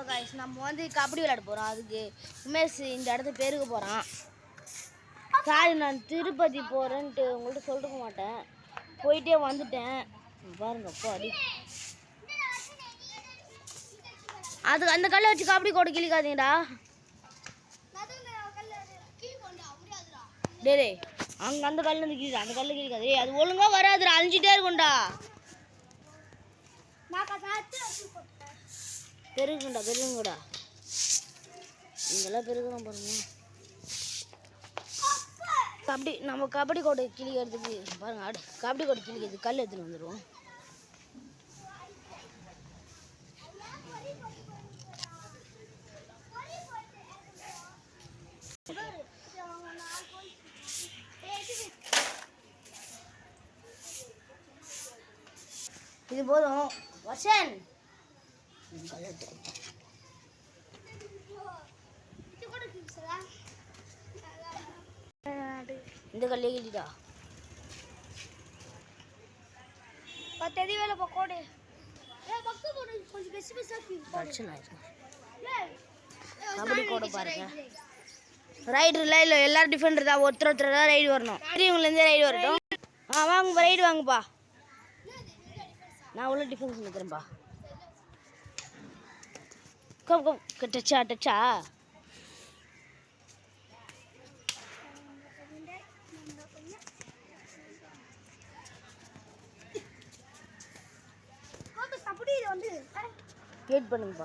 Guys நம்ம வந்து கபடி விளையாட போறோம். அதுக்கு உமேஷ் இந்த இடத்துக்கு பேருக்கு போறான். சாரி நான் திருப்பதி போறேன்ட்டு உங்கள்ட்ட சொல்லிருக்க மாட்டேன். போயிட்டே வந்துட்டேன். பாருங்க அப்பா அடி. அது அந்த கல்லை வச்சு கபடி கோட கிழிக்காதீங்கடா. டேய் அங்க அந்த கல்ல இருந்து கிழிக்காத. அந்த கல்ல கிழிக்காத. ஏய் அது ஒழுங்கா வராதுடா. அழிஞ்சிட்டே இருக்கும்டா. பெருகுங்கடா இங்கெல்லாம் பெருகுதான் பாருங்க. கபடி நம்ம கபடி கோட்டை கிழிக்கிறதுக்கு பாருங்க கபடி கோட்டை கிழிக்கிறது கல் எடுத்துன்னு வந்துடுவோம். இது போதும் வர்ஷன் இந்த கல்லே கிழிடா பத்தடி வேலை பக்கோடு கபடி கோடை பாருங்க. ரைடர் இல்லை எல்லாரும் டிஃபெண்டர் தான். ஒருத்தர் தான் ரைடு வரணும். இவங்கலேருந்தே ரைடு வரட்டும். வாங்கப்பா ரைடு வாங்கப்பா. நான் உள்ள டிஃபென்ஸ் நிற்கிறேன்ப்பா. கம் டச்சா வெயிட் பண்ணுங்கப்பா.